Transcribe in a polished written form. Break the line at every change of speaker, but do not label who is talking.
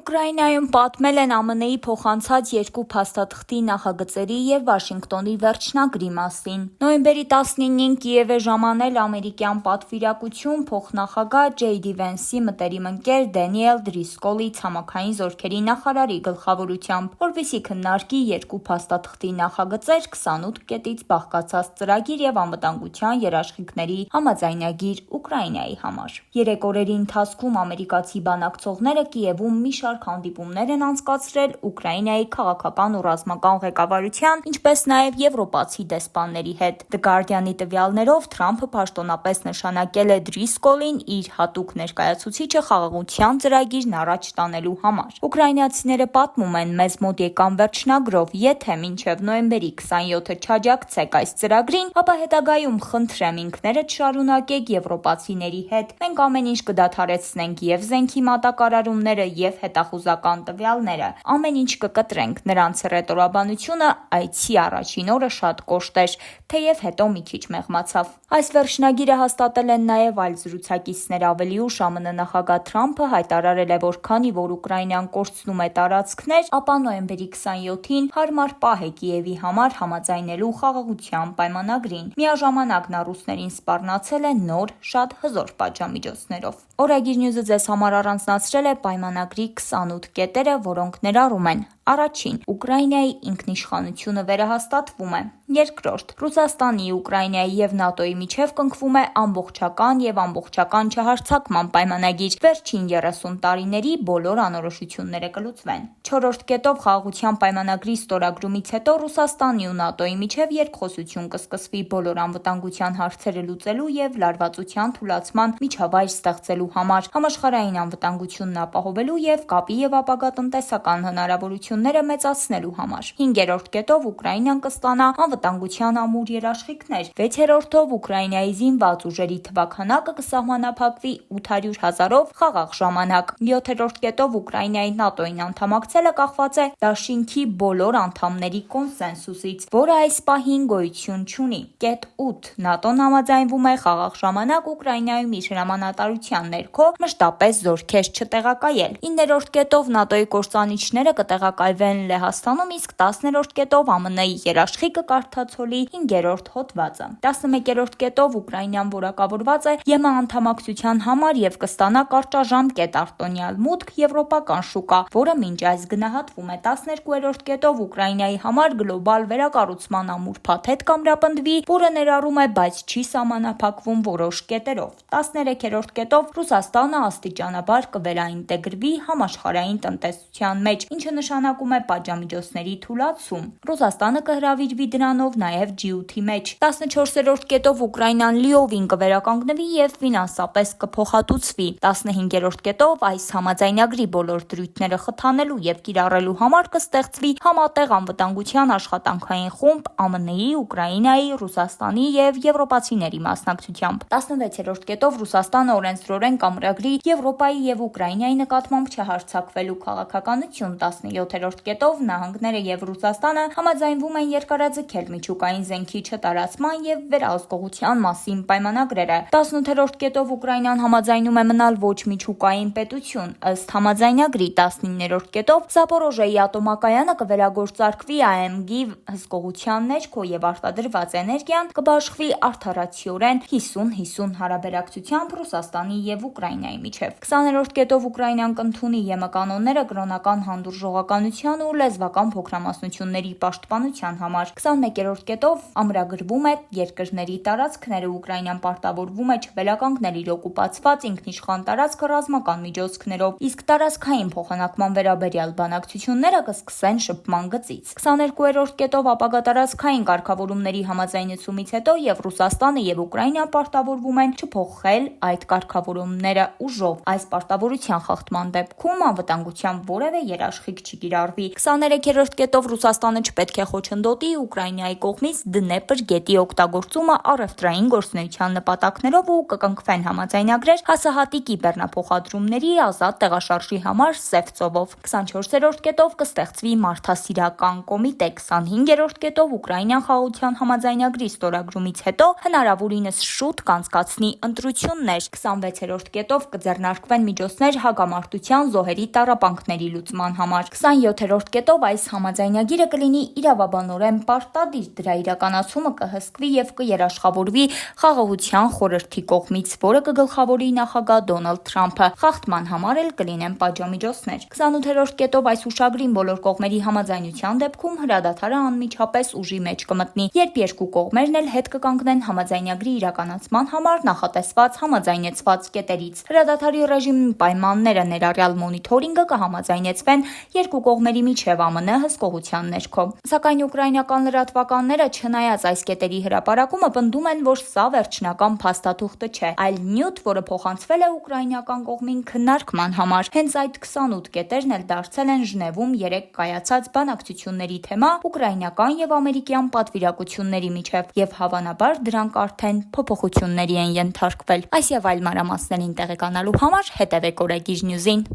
Ուկրաինայում պատմել են ԱՄՆ-ի փոխանցած երկու փաստաթղթի նախագծերի և Վաշինգտոնի վերջնագրի մասին։ Նոյեմբերի 19-ին Կիև է ժամանել ամերիկյան պատվիրակություն փոխնախագահ Ջեյ Դի Վենսի մտերիմ ընկեր Դենիել Դրիսկոլի ցամաքային զորքերի նախարարի գլխավորությամբ, որպեսզի քննարկի երկու փաստաթղթի նախագծեր 28 կետից բաղկացած ծրագիր և անվտանգության երաշխիքների համաձայնագիր Ուկրաինայի համար։ 3 օրերի ընթացքում ամերիկացի բանակցողները Կիևում մի շարք հանդիպումներ են անցկացրել Ուկրաինայի քաղաքական ու ռազմական ղեկավարության, ինչպես նաև եվրոպացի դեսպանների հետ։ The Guardian-ի տվյալներով Թրամփը պաշտոնապես նշանակել է Դրիսկոլին իր հատուկ ներկայացուցիչը խաղաղության ծրագիրն առաջ տանելու համար։ Ուկրաինացիները պատմում են՝ մեզ մոտ եկան վերջնագրով, եթե մինչև նոյեմբերի 27-ը չաջակցեք այս ծրագրին, ապա հետագայում խնդրեմ ինքներդ շարունակեք եվրոպացիների հետ։ Մենք ամեն ինչ կդադարեցնենք և զենքի մատակարարումները, և հետախուզական տվյալները։ Ամեն ինչ կկտրենք։ Նրանց հռետորաբանությունը այցի առաջին օրը շատ կոշտ էր, թեև հետո մի քիչ մեղմացավ։ Այս վերջնագիրը հաստատել են նաև այլ զրուցակիցներ։ Ավելի ուշ ԱՄՆ նախագահ Թրամփը հայտարարել է, որ քանի որ Ուկրաինան կորցնում է տարածքներ, ապա նոյեմբերի 27-ին հարմար պահ է Կիևի համար համաձայնելու խաղաղության պայմանագրին։ Միաժամանակ նա ռուսներին սպառնացել է նոր, շատ հզոր պատժամիջոցներով։ Օրագիր Նյուզը ձեզ համար առանձնացրել է պայմանագրի 28 կետերը, որոնք ներառում են. Առաջին. Ուկրաինայի ինքնիշխանությունը վերահաստատվում է։ Երկրորդ. Ռուսաստանի, Ուկրաինայի և ՆԱՏՕ-ի միջև կնքվում է ամբողջական և ամբողջական չհարձակման պայմանագիր։ Վերջին 30 տարիների բոլոր անորոշությունները կլուծվեն։ Չորրորդ կետով խաղաղության պայմանագրի ստորագրումից հետո Ռուսաստանի ու ՆԱՏՕ-ի միջև երկխոսություն կսկսվի բոլոր անվտանգության հարցերը լուծելու և լարվածության թուլացման միջավայր ստեղծելու համար, համաշխարհային անվտանգությունն ապահովելու և կապի և ապագա տնտեսական հնարավորությունները մեծացնելու համար։ 5-րդ կետով Ուկրաինան կստանա անվտանգության ամուր երաշխիքներ։ 6-րդով Ուկրաինայի զինված ուժերի թվաքանակը կսահմանափակվի 800 հազարով խաղաղ ժամանակ։ 7-րդ կետով Ուկրաինայի ՆԱՏՕ-ին անդամակցելը կախված է դաշինքի բոլոր անդամների կոնսենսուսից, որը այս պահին գոյություն չունի։ Կետ 8. ՆԱՏՕ-ն համաձայնվում է խաղաղ ժամանակ Ուկրաինայում իր հրամանատարության ներքո մշտապես զորքեր չտեղակայել։ 9-րդ կետով ՆԱՏՕ-ի կործանիչները կտեղակայվեն Լեհաստանում, իսկ 10-րդ կետով ԱՄՆ-ի երաշխիքը կարդացոլի 5-րդ հոդվածը։ 11-րդ կետով Ուկրաինան որակավորված է ԵՄ անդամակցության համար և կստանա կարճաժամկետ արտոնյալ մուտք եվրոպական շուկա, որը մինչ այս գնահատվում է։ 12-րդ կետով Ուկրաինայի համար գլոբալ վերակառուցման ամուր փաթեթ կամրապնդվի, որը ներառում է, բայց չի սահմանափակվում որոշ կետերով։ 13-րդ կետով Ռուսաստանը աստիճանաբար կվերաինտեգրվի համաշխարհային տնտեսության մեջ, ինչը նշանակում է պատժամիջոցների թուլացում։ Ռուսաստանը կհրավիրվի դրանով նաև G8-ի մեջ։ 14-րդ կետով Ուկրաինան լիովին կվերականգնվի և ֆինանսապես կփոխհատուցվի։ 15-րդ կետով այս համաձայնագրի բոլոր դրույթները խթանելու և կիրառելու համար կստեղծվի համատեղ անվտանգության աշխատանքային խումբ ԱՄՆ-ի, Ուկրաինայի, Ռուսաստանի և եվրոպացիների մասնակցությամբ։ 16-րդ կետով Ռուսաստանը օրենսդրորեն կամրագրի Եվրոպայի և Ուկրաինայի նկատմամբ չհարձակվելու քաղաքականություն։ 17-րդ կետով նահանգները և Ռուսաստանը համաձայնվում են երկարաձգել միջուկային զենքի չտարածման և վերահսկողության մասին պայմանագրերը։ 18-րդ կետով Ուկրաինան համաձայնում է մնալ ոչ միջուկային պետություն։ Ըստ համաձայնագրի 19-րդ կետով Զապորոժիեի ատոմակայանը կվերագործարկվի ԱՄԳ-ի հսկողության ներքո և արտադրված էներգիան կբաշխվի արդարացիորեն 50-50 հարաբերակցությամբ Ռուսաստանի և Ուկրաինայի միջև։ 20-րդ կետով Ուկրաինան կընդունի ԵՄ կանոնները կրոնական հանդուրժողականության ու լեզվական փոքրամասնությունների պաշտպանության համար։ 21-րդ կետով ամրագրվում է երկրների տարածքները։ Ուկրաինան պարտավորվում է չվերականգնել իր օկուպացված ինքնիշխան տարածքը ռազմական միջոցներով, իսկ տարածքային փոխանակման վերաբերյալ բանակցությունները կսկսեն շփման գծից։ 22-րդ կետով ապագա տարածքային կարգավորումների համաձայնեցումից հետո և Ռուսաստանը և Ուկրաինան պարտավորվում են չփոխել այդ կարգավորումները ուժով։ Այս պարտավորության խախտման դեպքում անվտանգության որևէ երաշխիք չի կիրառվի։ 23-րդ կետով Ռուսաստանը չպետք է խոչընդոտի Ուկրաինայի Ուկրաինայի կողմից Դնեպր գետի օգտագործումը առևտրային գործունեության նպատակներով ու կկնքվեն համաձայնագրեր հասահատի կիբեռնափոխադրումների ազատ տեղաշարժի համար սև ծովով։ 24-րդ կետով կստեղծվի մարդասիրական կոմիտե, 25-րդ կետով Ուկրաինան խաղաղության համաձայնագրի ստորագրումից հետո հնարավորինս շուտ կանցկացնի ընտրություններ, 26-րդ կետով կձեռնարկվեն միջոցներ հակամարտության զոհերի տառապանքների լուծման համար, 27-րդ կետով այս համաձայնագիրը կլինի իրավաբանորեն պարտադիր, դրա իրականացումը կհսկվի եւ կերաշխավորվի Խաղաղության խորհրդի կողմից, որը կգլխավորի նախագահ Դոնալդ Թրամփը, խախտման համար էլ կլինեն պատժամիջոցներ։ 28-րդ կետով այս հուշագրին բոլոր կողմերի համաձայնության դեպքում հրադադարը անմիջապես ուժի մեջ կմտնի, երբ երկու կողմերն էլ հետ կկանգնեն համաձայնագրի իրականացման համար նախատեսված համաձայնեցված կետերից։ Հրադադարի ռեժիմի պայմանները ներառյալ մոնիթորինգը կհամաձայնեցվեն երկու կողմերի միջև ԱՄՆ հսկողության ներքո։ Սակայն ուկրաինական լրատվականները, չնայած այս կետերի հրապարակումը, պնդում են, որ սա վերջնական փաստաթուղթը չէ, այլ նյութ, որը փոխանցվել է ուկրաինական կողմին քննարկման համար։ Հենց այդ 28 կետերն էլ դարձել են Ժնևում երեկ կայացած բանակցությունների թեմա ուկրաինական եւ ամերիկյան պատվիրակությունների միջև, եւ հավանաբար դրանք արդեն փոփոխությունների են ենթարկվել։ Այս եւ այլ մանրամասներին տեղեկանալու համար հետեւեք Օրեգիր Նյուզին։